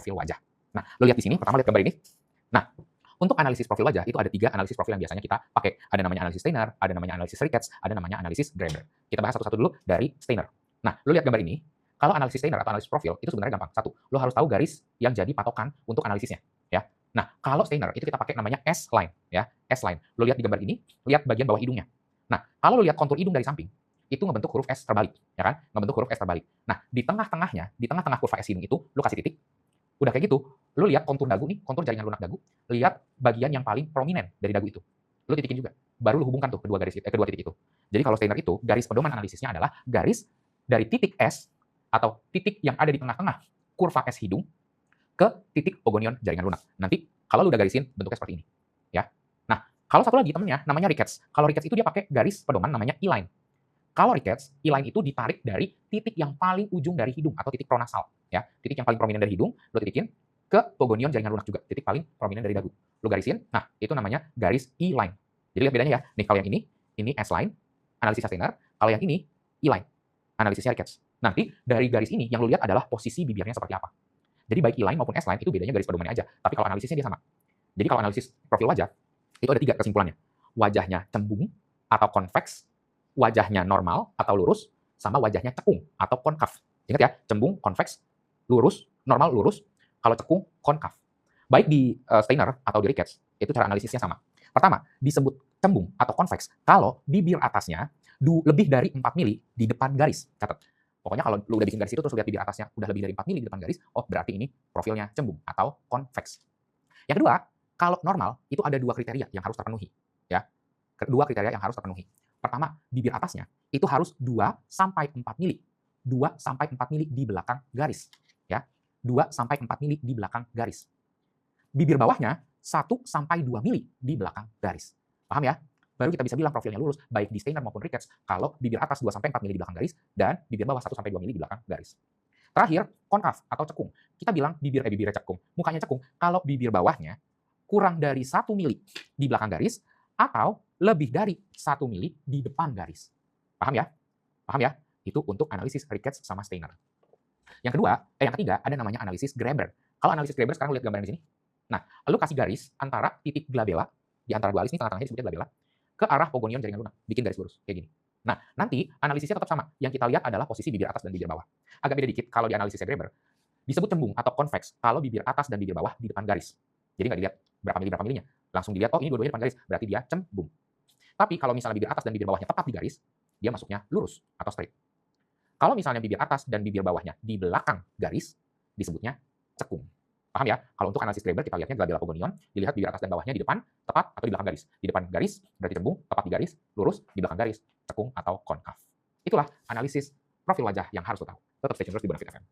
profil wajah. Nah, lo lihat di sini, pertama lihat gambar ini. Nah, untuk analisis profil wajah itu ada 3 analisis profil yang biasanya kita pakai. Ada namanya analisis Steiner, ada namanya analisis Ricketts, ada namanya analisis Graeber. Kita bahas satu-satu dulu dari Steiner. Nah, lo lihat gambar ini. Kalau analisis Steiner atau analisis profil itu sebenarnya gampang. Satu, lo harus tahu garis yang jadi patokan untuk analisisnya, ya. Nah, kalau Steiner itu kita pakai namanya S-line, ya, S-line. Lo lihat di gambar ini, lihat bagian bawah hidungnya. Nah, kalau lo lihat kontur hidung dari samping, itu ngebentuk huruf S terbalik, ya kan? Ngebentuk huruf S terbalik. Nah, di tengah-tengahnya, di tengah-tengah kurva S hidung itu, lo kasih titik. Udah kayak gitu, lo lihat kontur dagu nih, kontur jaringan lunak dagu, lihat bagian yang paling prominent dari dagu itu. Lo titikin juga. Baru lo hubungkan tuh kedua titik itu. Jadi kalau Steiner itu, garis pedoman analisisnya adalah garis dari titik S atau titik yang ada di tengah-tengah kurva S hidung ke titik pogonion jaringan lunak. Nanti kalau lu udah garisin bentuknya seperti ini, ya. Nah, kalau satu lagi temennya namanya Ricketts. Kalau Ricketts itu dia pakai garis pedoman namanya E-line. Kalau Ricketts, E-line itu ditarik dari titik yang paling ujung dari hidung atau titik pronasal, ya. Titik yang paling prominent dari hidung, lu titikin ke pogonion jaringan lunak juga, titik paling prominent dari dagu. Lu garisin, nah itu namanya garis E-line. Jadi lihat bedanya ya. Nih kalau yang ini S-line, analisis Steiner. Kalau yang ini E-line, analisisnya Ricketts. Nanti dari garis ini yang lu lihat adalah posisi bibirnya seperti apa. Jadi baik E-line maupun S-line itu bedanya garis pedomannya aja. Tapi kalau analisisnya dia sama. Jadi kalau analisis profil wajah, itu ada 3 kesimpulannya. Wajahnya cembung atau konveks, wajahnya normal atau lurus, sama wajahnya cekung atau konkav. Ingat ya, cembung, konveks, lurus, normal, lurus. Kalau cekung, konkav. Baik di Steiner atau di Ricketts, itu cara analisisnya sama. Pertama, disebut cembung atau konveks kalau bibir atasnya lebih dari 4 mili di depan garis. Catat. Pokoknya kalau lu udah bikin garis itu terus lihat bibir atasnya udah lebih dari 4 mili di depan garis, oh berarti ini profilnya cembung atau konveks. Yang kedua, kalau normal itu ada 2 kriteria yang harus terpenuhi, ya. Kedua kriteria yang harus terpenuhi. Pertama, bibir atasnya itu harus 2 sampai 4 mili. 2 sampai 4 mili di belakang garis, ya. 2 sampai 4 mili di belakang garis. Bibir bawahnya 1 sampai 2 mili di belakang garis. Paham ya? Baru kita bisa bilang profilnya lurus, baik di Steiner maupun Ricketts, kalau bibir atas 2 sampai 4 mili di belakang garis, dan bibir bawah 1 sampai 2 mili di belakang garis. Terakhir, konkav atau cekung. Kita bilang bibirnya cekung, mukanya cekung, kalau bibir bawahnya kurang dari 1 mili di belakang garis, atau lebih dari 1 mili di depan garis. Paham ya? Paham ya? Itu untuk analisis Ricketts sama Steiner. Yang ketiga, ada namanya analisis Graeber. Kalau analisis Graeber, sekarang lihat gambaran di sini. Nah, lu kasih garis antara titik glabella, di antara 2 alis ini tengah-tengahnya disebutnya glabella, ke arah pogonion jaringan lunak, bikin garis lurus kayak gini. Nah, nanti analisisnya tetap sama. Yang kita lihat adalah posisi bibir atas dan bibir bawah. Agak beda dikit kalau di analisisnya Graeber, disebut cembung atau konveks kalau bibir atas dan bibir bawah di depan garis. Jadi nggak dilihat berapa milinya. Langsung dilihat, oh ini dua-duanya depan garis, berarti dia cembung. Tapi kalau misalnya bibir atas dan bibir bawahnya tepat di garis, dia masuknya lurus atau straight. Kalau misalnya bibir atas dan bibir bawahnya di belakang garis, disebutnya cekung. Paham ya? Kalau untuk analisis Graeber kita lihatnya glabella pogonion, dilihat bibir atas dan bawahnya di depan, tepat atau di belakang garis. Di depan garis berarti cembung, tepat di garis, lurus, di belakang garis, cekung atau konkav. Itulah analisis profil wajah yang harus lo tahu. Tetap stay tune terus di Bonafit FM.